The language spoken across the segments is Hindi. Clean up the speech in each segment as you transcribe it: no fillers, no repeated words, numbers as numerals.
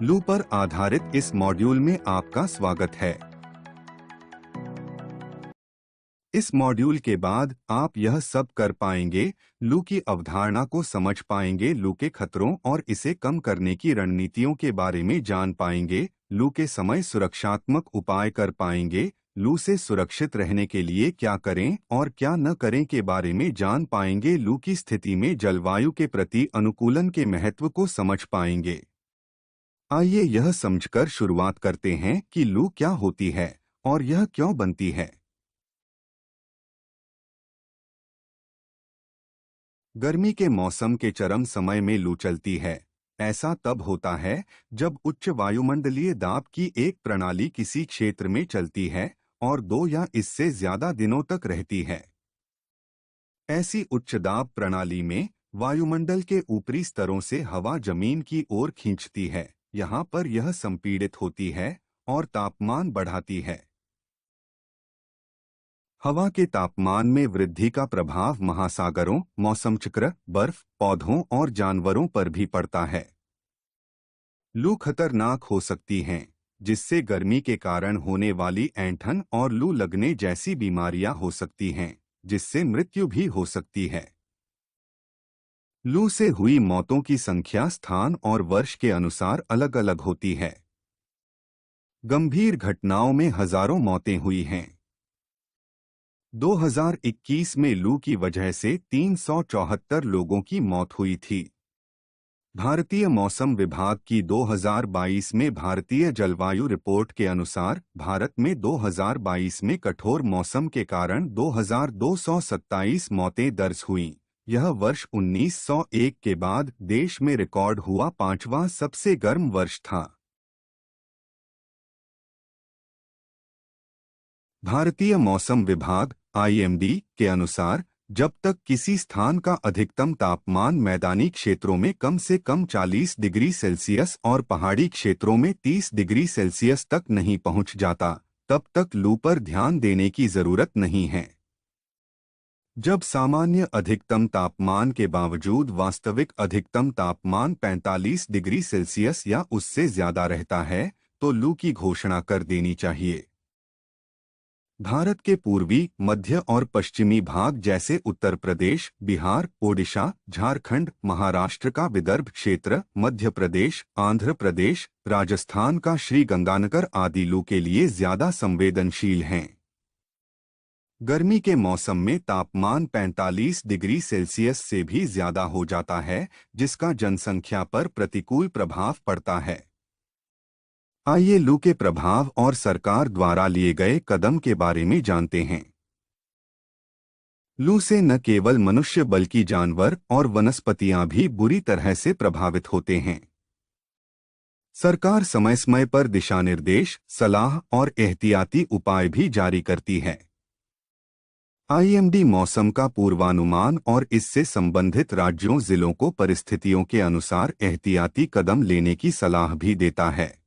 लू पर आधारित इस मॉड्यूल में आपका स्वागत है। इस मॉड्यूल के बाद आप यह सब कर पाएंगे, लू की अवधारणा को समझ पाएंगे, लू के खतरों और इसे कम करने की रणनीतियों के बारे में जान पाएंगे, लू के समय सुरक्षात्मक उपाय कर पाएंगे, लू से सुरक्षित रहने के लिए क्या करें और क्या न करें के बारे में जान पाएंगे, लू की स्थिति में जलवायु के प्रति अनुकूलन के महत्व को समझ पाएंगे। आइए यह समझकर शुरुआत करते हैं कि लू क्या होती है और यह क्यों बनती है। गर्मी के मौसम के चरम समय में लू चलती है। ऐसा तब होता है जब उच्च वायुमंडलीय दाब की एक प्रणाली किसी क्षेत्र में चलती है और 2 या इससे ज्यादा दिनों तक रहती है। ऐसी उच्च दाब प्रणाली में वायुमंडल के ऊपरी स्तरों से हवा जमीन की ओर खींचती है। यहाँ पर यह संपीड़ित होती है और तापमान बढ़ाती है। हवा के तापमान में वृद्धि का प्रभाव महासागरों, मौसम चक्र, बर्फ, पौधों और जानवरों पर भी पड़ता है। लू खतरनाक हो सकती हैं, जिससे गर्मी के कारण होने वाली ऐंठन और लू लगने जैसी बीमारियां हो सकती हैं, जिससे मृत्यु भी हो सकती है। लू से हुई मौतों की संख्या स्थान और वर्ष के अनुसार अलग-अलग होती है। गंभीर घटनाओं में हजारों मौतें हुई हैं। 2021 में लू की वजह से 374 लोगों की मौत हुई थी। भारतीय मौसम विभाग की 2022 में भारतीय जलवायु रिपोर्ट के अनुसार भारत में 2022 में कठोर मौसम के कारण 2227 मौतें दर्ज हुईं। यह वर्ष 1901 के बाद देश में रिकॉर्ड हुआ 5वां सबसे गर्म वर्ष था। भारतीय मौसम विभाग (IMD) के अनुसार जब तक किसी स्थान का अधिकतम तापमान मैदानी क्षेत्रों में कम से कम 40 डिग्री सेल्सियस और पहाड़ी क्षेत्रों में 30 डिग्री सेल्सियस तक नहीं पहुंच जाता, तब तक लू पर ध्यान देने की जरूरत नहीं है। जब सामान्य अधिकतम तापमान के बावजूद वास्तविक अधिकतम तापमान 45 डिग्री सेल्सियस या उससे ज्यादा रहता है, तो लू की घोषणा कर देनी चाहिए। भारत के पूर्वी, मध्य और पश्चिमी भाग जैसे उत्तर प्रदेश, बिहार, ओडिशा, झारखंड, महाराष्ट्र का विदर्भ क्षेत्र, मध्य प्रदेश, आंध्र प्रदेश, राजस्थान का श्रीगंगानगर आदि लू के लिए ज्यादा संवेदनशील हैं। गर्मी के मौसम में तापमान 45 डिग्री सेल्सियस से भी ज्यादा हो जाता है, जिसका जनसंख्या पर प्रतिकूल प्रभाव पड़ता है। आइए लू के प्रभाव और सरकार द्वारा लिए गए कदम के बारे में जानते हैं। लू से न केवल मनुष्य बल्कि जानवर और वनस्पतियां भी बुरी तरह से प्रभावित होते हैं। सरकार समय समय पर दिशा निर्देश, सलाह और एहतियाती उपाय भी जारी करती है। IMD मौसम का पूर्वानुमान और इससे संबंधित राज्यों जिलों को परिस्थितियों के अनुसार एहतियाती कदम लेने की सलाह भी देता है।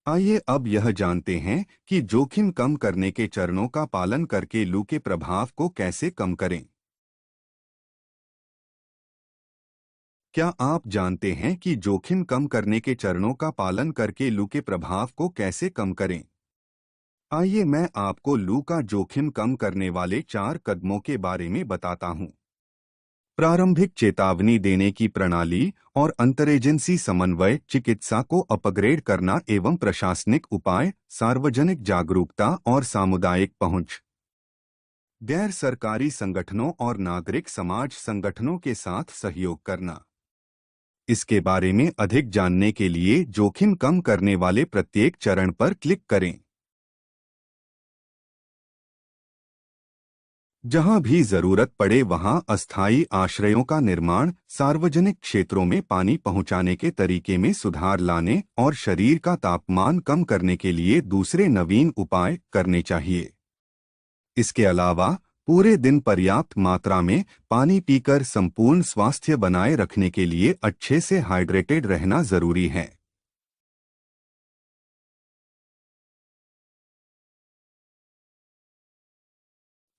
आइए अब यह जानते हैं कि जोखिम कम करने के चरणों का पालन करके लू के प्रभाव को कैसे कम करें। क्या आप जानते हैं कि जोखिम कम करने के चरणों का पालन करके लू के प्रभाव को कैसे कम करें? आइए मैं आपको लू का जोखिम कम करने वाले 4 कदमों के बारे में बताता हूं। प्रारंभिक चेतावनी देने की प्रणाली और अंतरेजेंसी समन्वय, चिकित्सा को अपग्रेड करना एवं प्रशासनिक उपाय, सार्वजनिक जागरूकता और सामुदायिक पहुंच। गैर सरकारी संगठनों और नागरिक समाज संगठनों के साथ सहयोग करना। इसके बारे में अधिक जानने के लिए जोखिम कम करने वाले प्रत्येक चरण पर क्लिक करें। जहां भी जरूरत पड़े वहां अस्थायी आश्रयों का निर्माण, सार्वजनिक क्षेत्रों में पानी पहुंचाने के तरीके में सुधार लाने और शरीर का तापमान कम करने के लिए दूसरे नवीन उपाय करने चाहिए। इसके अलावा पूरे दिन पर्याप्त मात्रा में पानी पीकर संपूर्ण स्वास्थ्य बनाए रखने के लिए अच्छे से हाइड्रेटेड रहना जरूरी है।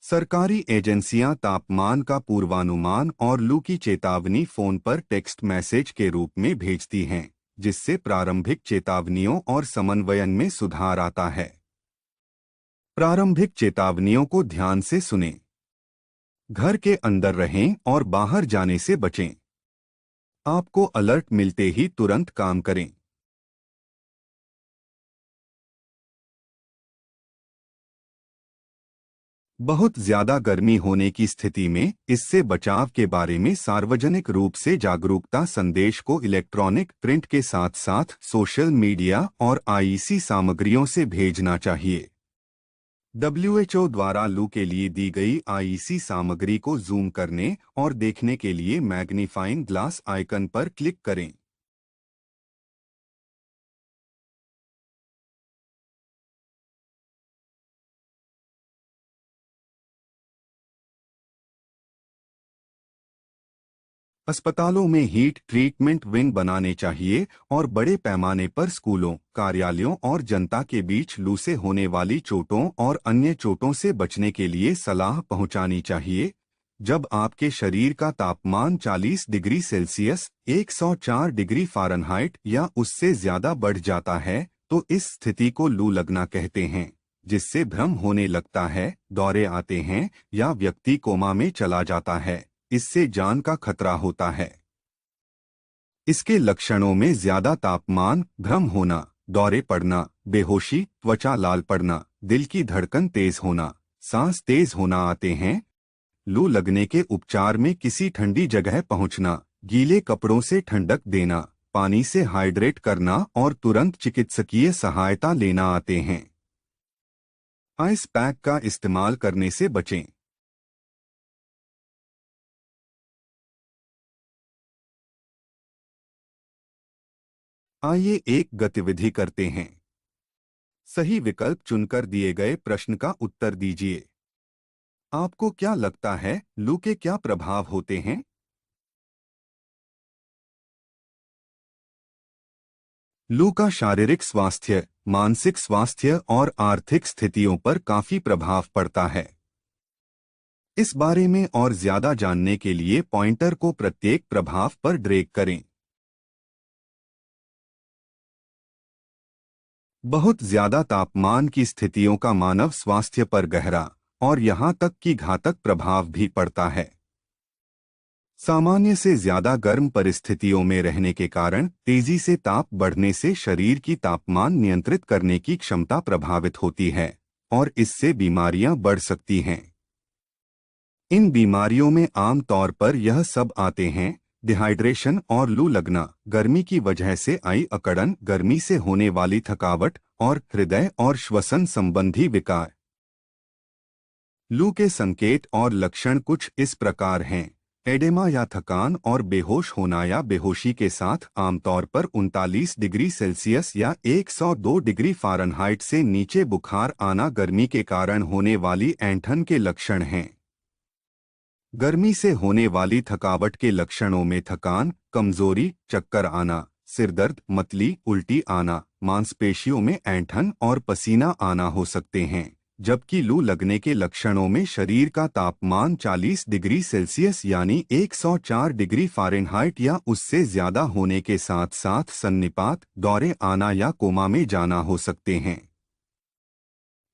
सरकारी एजेंसियां तापमान का पूर्वानुमान और लू की चेतावनी फोन पर टेक्स्ट मैसेज के रूप में भेजती हैं। जिससे प्रारंभिक चेतावनियों और समन्वयन में सुधार आता है। प्रारंभिक चेतावनियों को ध्यान से सुनें। घर के अंदर रहें और बाहर जाने से बचें। आपको अलर्ट मिलते ही तुरंत काम करें। बहुत ज्यादा गर्मी होने की स्थिति में इससे बचाव के बारे में सार्वजनिक रूप से जागरूकता संदेश को इलेक्ट्रॉनिक प्रिंट के साथ साथ सोशल मीडिया और आईईसी सामग्रियों से भेजना चाहिए। डब्ल्यूएचओ द्वारा लू के लिए दी गई आईईसी सामग्री को जूम करने और देखने के लिए मैग्नीफाइंग ग्लास आइकन पर क्लिक करें। अस्पतालों में हीट ट्रीटमेंट विंग बनाने चाहिए और बड़े पैमाने पर स्कूलों, कार्यालयों और जनता के बीच लू से होने वाली चोटों और अन्य चोटों से बचने के लिए सलाह पहुंचानी चाहिए। जब आपके शरीर का तापमान 40 डिग्री सेल्सियस 104 डिग्री फ़ारेनहाइट या उससे ज्यादा बढ़ जाता है तो इस स्थिति को लू लगना कहते हैं, जिससे भ्रम होने लगता है, दौरे आते हैं या व्यक्ति कोमा में चला जाता है। इससे जान का खतरा होता है। इसके लक्षणों में ज्यादा तापमान, भ्रम होना, दौरे पड़ना, बेहोशी, त्वचा लाल पड़ना, दिल की धड़कन तेज होना, सांस तेज होना आते हैं। लू लगने के उपचार में किसी ठंडी जगह पहुंचना, गीले कपड़ों से ठंडक देना, पानी से हाइड्रेट करना और तुरंत चिकित्सकीय सहायता लेना आते हैं। आइस पैक का इस्तेमाल करने से बचें। आइए एक गतिविधि करते हैं। सही विकल्प चुनकर दिए गए प्रश्न का उत्तर दीजिए। आपको क्या लगता है, लू के क्या प्रभाव होते हैं? लू का शारीरिक स्वास्थ्य, मानसिक स्वास्थ्य और आर्थिक स्थितियों पर काफी प्रभाव पड़ता है। इस बारे में और ज्यादा जानने के लिए पॉइंटर को प्रत्येक प्रभाव पर ड्रैग करें। बहुत ज्यादा तापमान की स्थितियों का मानव स्वास्थ्य पर गहरा और यहां तक कि घातक प्रभाव भी पड़ता है। सामान्य से ज्यादा गर्म परिस्थितियों में रहने के कारण तेजी से ताप बढ़ने से शरीर की तापमान नियंत्रित करने की क्षमता प्रभावित होती है और इससे बीमारियां बढ़ सकती हैं। इन बीमारियों में आम तौर पर यह सब आते हैं: डिहाइड्रेशन और लू लगना, गर्मी की वजह से आई अकड़न, गर्मी से होने वाली थकावट और हृदय और श्वसन संबंधी विकार। लू के संकेत और लक्षण कुछ इस प्रकार हैं: एडेमा या थकान और बेहोश होना या बेहोशी के साथ आमतौर पर 39 डिग्री सेल्सियस या 102 डिग्री फ़ारेनहाइट से नीचे बुखार आना गर्मी के कारण होने वाली ऐंठन के लक्षण हैं। गर्मी से होने वाली थकावट के लक्षणों में थकान, कमजोरी, चक्कर आना, सिरदर्द, मतली, उल्टी आना, मांसपेशियों में ऐंठन और पसीना आना हो सकते हैं, जबकि लू लगने के लक्षणों में शरीर का तापमान 40 डिग्री सेल्सियस यानी 104 डिग्री फ़ारेनहाइट या उससे ज्यादा होने के साथ साथ सन्निपात, दौरे आना या कोमा में जाना हो सकते हैं।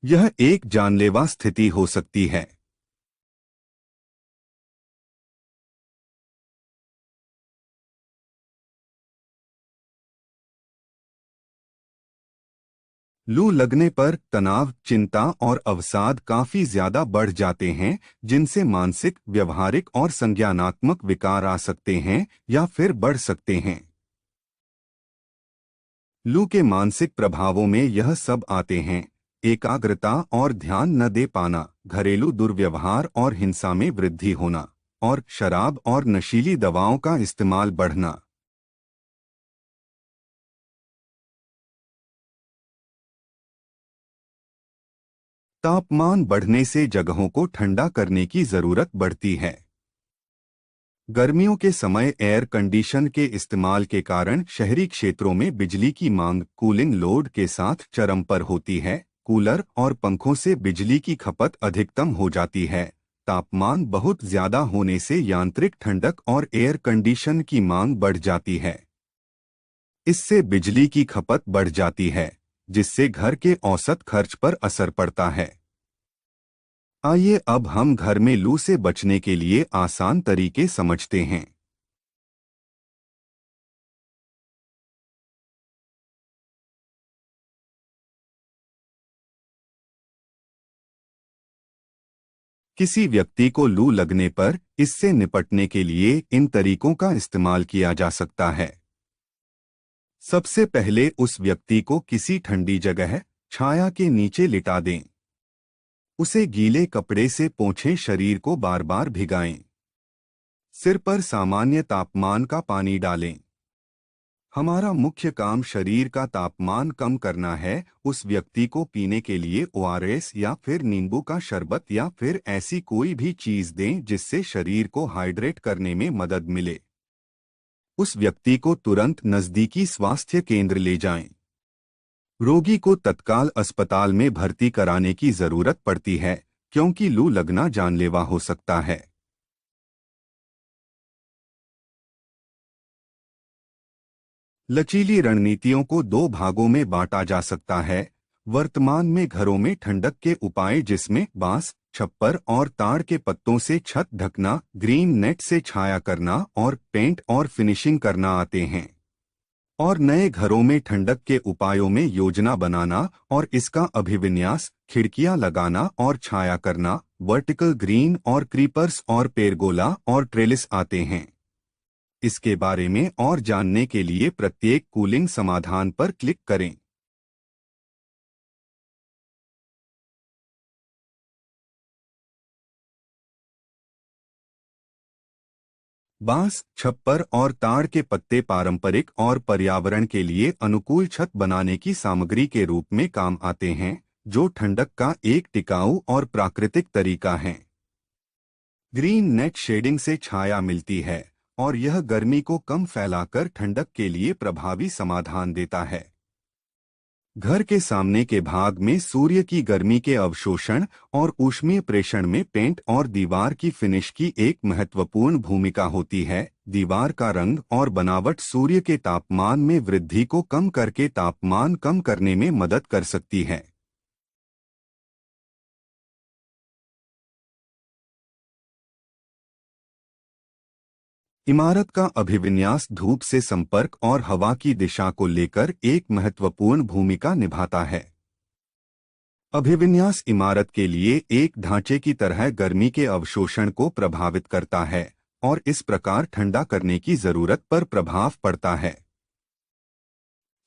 यह एक जानलेवा स्थिति हो सकती है। लू लगने पर तनाव, चिंता और अवसाद काफी ज्यादा बढ़ जाते हैं, जिनसे मानसिक, व्यवहारिक और संज्ञानात्मक विकार आ सकते हैं या फिर बढ़ सकते हैं। लू के मानसिक प्रभावों में यह सब आते हैं: एकाग्रता और ध्यान न दे पाना, घरेलू दुर्व्यवहार और हिंसा में वृद्धि होना, और शराब और नशीली दवाओं का इस्तेमाल बढ़ना। तापमान बढ़ने से जगहों को ठंडा करने की जरूरत बढ़ती है। गर्मियों के समय एयर कंडीशन के इस्तेमाल के कारण शहरी क्षेत्रों में बिजली की मांग कूलिंग लोड के साथ चरम पर होती है। कूलर और पंखों से बिजली की खपत अधिकतम हो जाती है। तापमान बहुत ज्यादा होने से यांत्रिक ठंडक और एयर कंडीशन की मांग बढ़ जाती है। इससे बिजली की खपत बढ़ जाती है, जिससे घर के औसत खर्च पर असर पड़ता है। आइए अब हम घर में लू से बचने के लिए आसान तरीके समझते हैं। किसी व्यक्ति को लू लगने पर इससे निपटने के लिए इन तरीकों का इस्तेमाल किया जा सकता है। सबसे पहले उस व्यक्ति को किसी ठंडी जगह, छाया के नीचे लिटा दें। उसे गीले कपड़े से पोंछें, शरीर को बार बार भिगाएं। सिर पर सामान्य तापमान का पानी डालें। हमारा मुख्य काम शरीर का तापमान कम करना है। उस व्यक्ति को पीने के लिए ओआरएस या फिर नींबू का शरबत या फिर ऐसी कोई भी चीज दें जिससे शरीर को हाइड्रेट करने में मदद मिले। उस व्यक्ति को तुरंत नजदीकी स्वास्थ्य केंद्र ले जाएं। रोगी को तत्काल अस्पताल में भर्ती कराने की जरूरत पड़ती है, क्योंकि लू लगना जानलेवा हो सकता है। लचीली रणनीतियों को दो भागों में बांटा जा सकता है। वर्तमान में घरों में ठंडक के उपाय, जिसमें बांस, छप्पर और ताड़ के पत्तों से छत ढकना, ग्रीन नेट से छाया करना और पेंट और फिनिशिंग करना आते हैं। और नए घरों में ठंडक के उपायों में योजना बनाना और इसका अभिविन्यास, खिड़कियां लगाना और छाया करना, वर्टिकल ग्रीन और क्रीपर्स और पेरगोला और ट्रेलिस आते हैं। इसके बारे में और जानने के लिए प्रत्येक कूलिंग समाधान पर क्लिक करें। बांस, छप्पर और ताड़ के पत्ते पारंपरिक और पर्यावरण के लिए अनुकूल छत बनाने की सामग्री के रूप में काम आते हैं, जो ठंडक का एक टिकाऊ और प्राकृतिक तरीका है। ग्रीन नेट शेडिंग से छाया मिलती है और यह गर्मी को कम फैलाकर ठंडक के लिए प्रभावी समाधान देता है। घर के सामने के भाग में सूर्य की गर्मी के अवशोषण और ऊष्मीय प्रेषण में पेंट और दीवार की फिनिश की एक महत्वपूर्ण भूमिका होती है। दीवार का रंग और बनावट सूर्य के तापमान में वृद्धि को कम करके तापमान कम करने में मदद कर सकती है। इमारत का अभिविन्यास धूप से संपर्क और हवा की दिशा को लेकर एक महत्वपूर्ण भूमिका निभाता है। अभिविन्यास इमारत के लिए एक ढांचे की तरह गर्मी के अवशोषण को प्रभावित करता है और इस प्रकार ठंडा करने की जरूरत पर प्रभाव पड़ता है।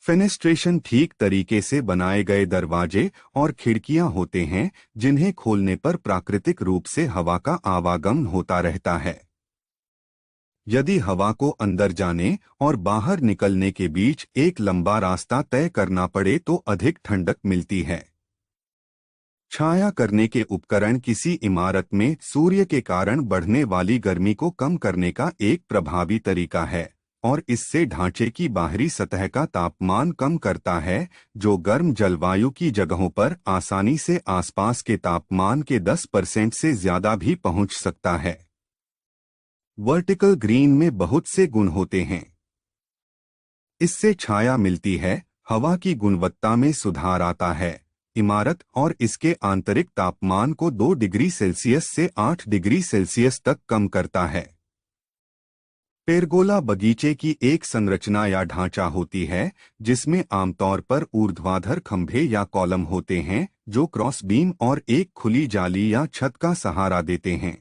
फेनेस्ट्रेशन ठीक तरीके से बनाए गए दरवाजे और खिड़कियां होते हैं, जिन्हें खोलने पर प्राकृतिक रूप से हवा का आवागमन होता रहता है। यदि हवा को अंदर जाने और बाहर निकलने के बीच एक लंबा रास्ता तय करना पड़े तो अधिक ठंडक मिलती है। छाया करने के उपकरण किसी इमारत में सूर्य के कारण बढ़ने वाली गर्मी को कम करने का एक प्रभावी तरीका है और इससे ढांचे की बाहरी सतह का तापमान कम करता है, जो गर्म जलवायु की जगहों पर आसानी से आसपास के तापमान के 10% से ज्यादा भी पहुंच सकता है। वर्टिकल ग्रीन में बहुत से गुण होते हैं। इससे छाया मिलती है, हवा की गुणवत्ता में सुधार आता है, इमारत और इसके आंतरिक तापमान को 2 डिग्री सेल्सियस से 8 डिग्री सेल्सियस तक कम करता है। पेरगोला बगीचे की एक संरचना या ढांचा होती है, जिसमें आमतौर पर ऊर्ध्वाधर खंभे या कॉलम होते हैं, जो क्रॉस बीम और एक खुली जाली या छत का सहारा देते हैं।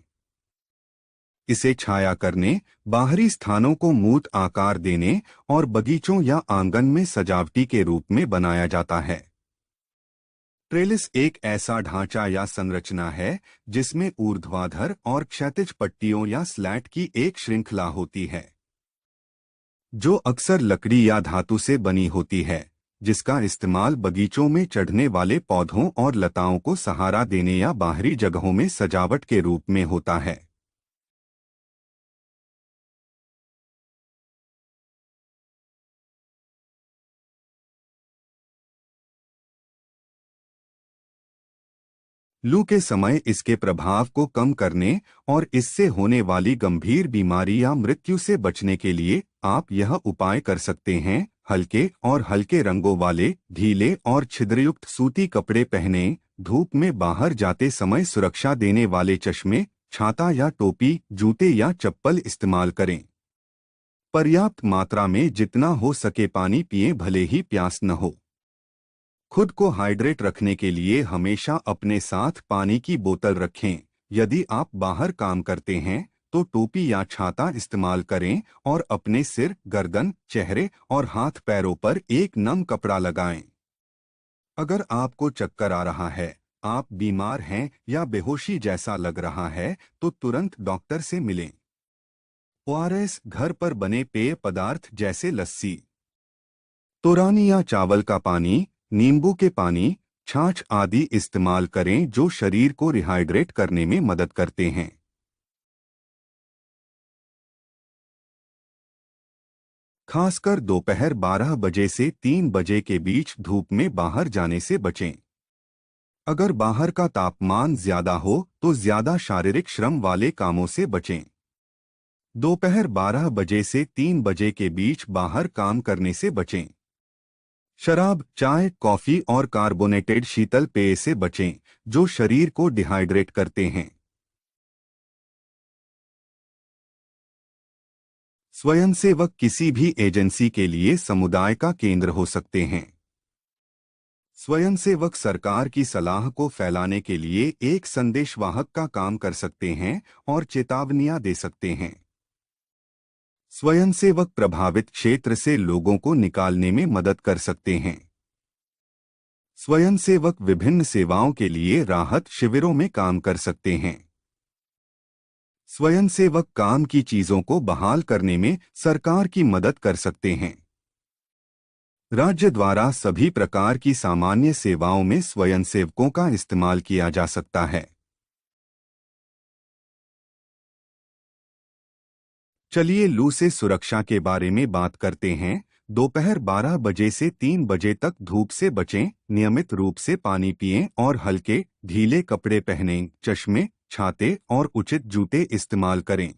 इसे छाया करने, बाहरी स्थानों को मूर्त आकार देने और बगीचों या आंगन में सजावटी के रूप में बनाया जाता है। ट्रेलिस एक ऐसा ढांचा या संरचना है जिसमें ऊर्ध्वाधर और क्षैतिज पट्टियों या स्लैट की एक श्रृंखला होती है, जो अक्सर लकड़ी या धातु से बनी होती है, जिसका इस्तेमाल बगीचों में चढ़ने वाले पौधों और लताओं को सहारा देने या बाहरी जगहों में सजावट के रूप में होता है। लू के समय इसके प्रभाव को कम करने और इससे होने वाली गंभीर बीमारी या मृत्यु से बचने के लिए आप यह उपाय कर सकते हैं। हल्के और हल्के रंगों वाले ढीले और छिद्रयुक्त सूती कपड़े पहनें। धूप में बाहर जाते समय सुरक्षा देने वाले चश्मे, छाता या टोपी, जूते या चप्पल इस्तेमाल करें। पर्याप्त मात्रा में जितना हो सके पानी पिएं, भले ही प्यास न हो। खुद को हाइड्रेट रखने के लिए हमेशा अपने साथ पानी की बोतल रखें। यदि आप बाहर काम करते हैं तो टोपी या छाता इस्तेमाल करें और अपने सिर, गर्दन, चेहरे और हाथ पैरों पर एक नम कपड़ा लगाएं। अगर आपको चक्कर आ रहा है, आप बीमार हैं या बेहोशी जैसा लग रहा है तो तुरंत डॉक्टर से मिलें। ओआरएस, घर पर बने पेय पदार्थ जैसे लस्सी, तोरानी या चावल का पानी, नींबू के पानी, छाछ आदि इस्तेमाल करें जो शरीर को रिहाइड्रेट करने में मदद करते हैं। खासकर दोपहर 12 बजे से 3 बजे के बीच धूप में बाहर जाने से बचें। अगर बाहर का तापमान ज्यादा हो तो ज्यादा शारीरिक श्रम वाले कामों से बचें। दोपहर 12 बजे से 3 बजे के बीच बाहर काम करने से बचें। शराब, चाय, कॉफी और कार्बोनेटेड शीतल पेय से बचें जो शरीर को डिहाइड्रेट करते हैं। स्वयंसेवक किसी भी एजेंसी के लिए समुदाय का केंद्र हो सकते हैं। स्वयंसेवक सरकार की सलाह को फैलाने के लिए एक संदेशवाहक का काम कर सकते हैं और चेतावनियां दे सकते हैं। स्वयंसेवक प्रभावित क्षेत्र से लोगों को निकालने में मदद कर सकते हैं। स्वयंसेवक विभिन्न सेवाओं के लिए राहत शिविरों में काम कर सकते हैं। स्वयंसेवक काम की चीजों को बहाल करने में सरकार की मदद कर सकते हैं। राज्य द्वारा सभी प्रकार की सामान्य सेवाओं में स्वयंसेवकों का इस्तेमाल किया जा सकता है। चलिए लू से सुरक्षा के बारे में बात करते हैं। दोपहर 12 बजे से 3 बजे तक धूप से बचें, नियमित रूप से पानी पिएं और हल्के, ढीले कपड़े पहनें। चश्मे, छाते और उचित जूते इस्तेमाल करें।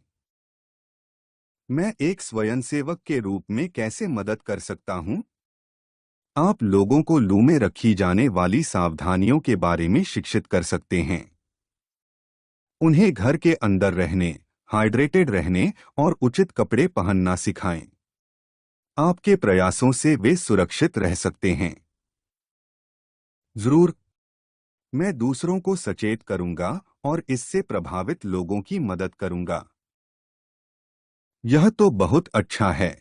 मैं एक स्वयंसेवक के रूप में कैसे मदद कर सकता हूं? आप लोगों को लू में रखी जाने वाली सावधानियों के बारे में शिक्षित कर सकते हैं। उन्हें घर के अंदर रहने, हाइड्रेटेड रहने और उचित कपड़े पहनना सिखाएं। आपके प्रयासों से वे सुरक्षित रह सकते हैं। जरूर, मैं दूसरों को सचेत करूंगा और इससे प्रभावित लोगों की मदद करूंगा। यह तो बहुत अच्छा है।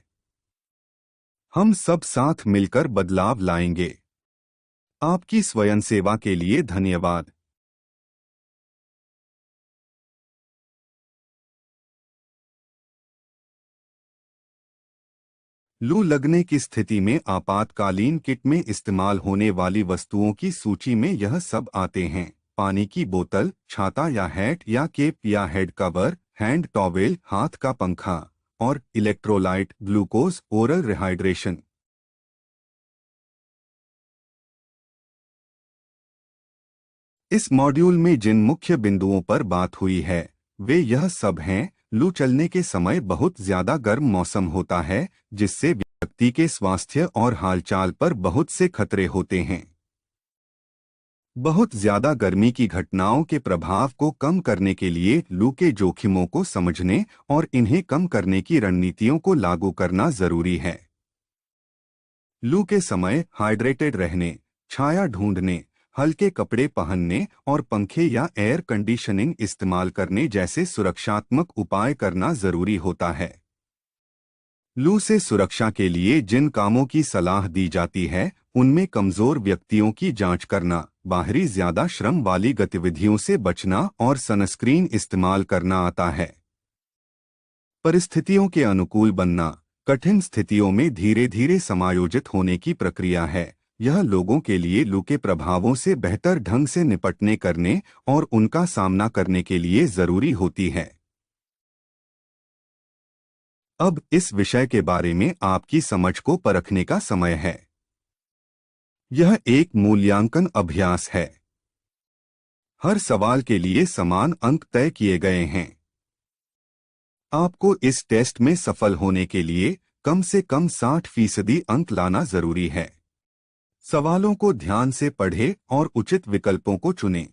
हम सब साथ मिलकर बदलाव लाएंगे। आपकी स्वयंसेवा के लिए धन्यवाद। लू लगने की स्थिति में आपातकालीन किट में इस्तेमाल होने वाली वस्तुओं की सूची में यह सब आते हैं: पानी की बोतल, छाता या हैट या केप या हेड कवर, हैंड टॉवेल, हाथ का पंखा और इलेक्ट्रोलाइट, ग्लूकोज, ओरल रिहाइड्रेशन। इस मॉड्यूल में जिन मुख्य बिंदुओं पर बात हुई है वे यह सब हैं। लू चलने के समय बहुत ज्यादा गर्म मौसम होता है जिससे व्यक्ति के स्वास्थ्य और हालचाल पर बहुत से खतरे होते हैं। बहुत ज्यादा गर्मी की घटनाओं के प्रभाव को कम करने के लिए लू के जोखिमों को समझने और इन्हें कम करने की रणनीतियों को लागू करना जरूरी है। लू के समय हाइड्रेटेड रहने, छाया ढूंढने, हल्के कपड़े पहनने और पंखे या एयर कंडीशनिंग इस्तेमाल करने जैसे सुरक्षात्मक उपाय करना जरूरी होता है। लू से सुरक्षा के लिए जिन कामों की सलाह दी जाती है उनमें कमजोर व्यक्तियों की जांच करना, बाहरी ज्यादा श्रम वाली गतिविधियों से बचना और सनस्क्रीन इस्तेमाल करना आता है। परिस्थितियों के अनुकूल बनना कठिन स्थितियों में धीरे धीरे समायोजित होने की प्रक्रिया है। यह लोगों के लिए लू के प्रभावों से बेहतर ढंग से निपटने करने और उनका सामना करने के लिए जरूरी होती है। अब इस विषय के बारे में आपकी समझ को परखने का समय है। यह एक मूल्यांकन अभ्यास है। हर सवाल के लिए समान अंक तय किए गए हैं। आपको इस टेस्ट में सफल होने के लिए कम से कम 60% अंक लाना जरूरी है। सवालों को ध्यान से पढ़ें और उचित विकल्पों को चुनें।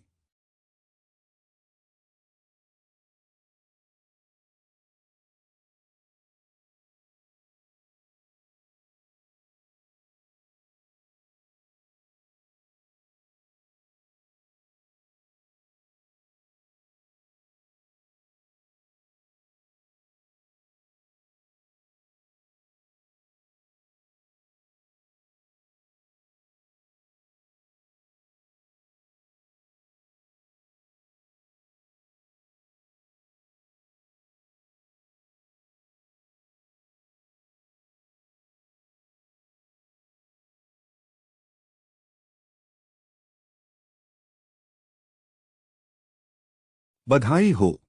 बधाई हो,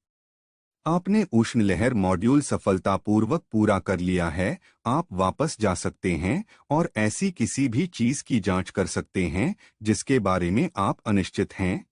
आपने उष्ण लहर मॉड्यूल सफलतापूर्वक पूरा कर लिया है। आप वापस जा सकते हैं और ऐसी किसी भी चीज की जांच कर सकते हैं जिसके बारे में आप अनिश्चित हैं।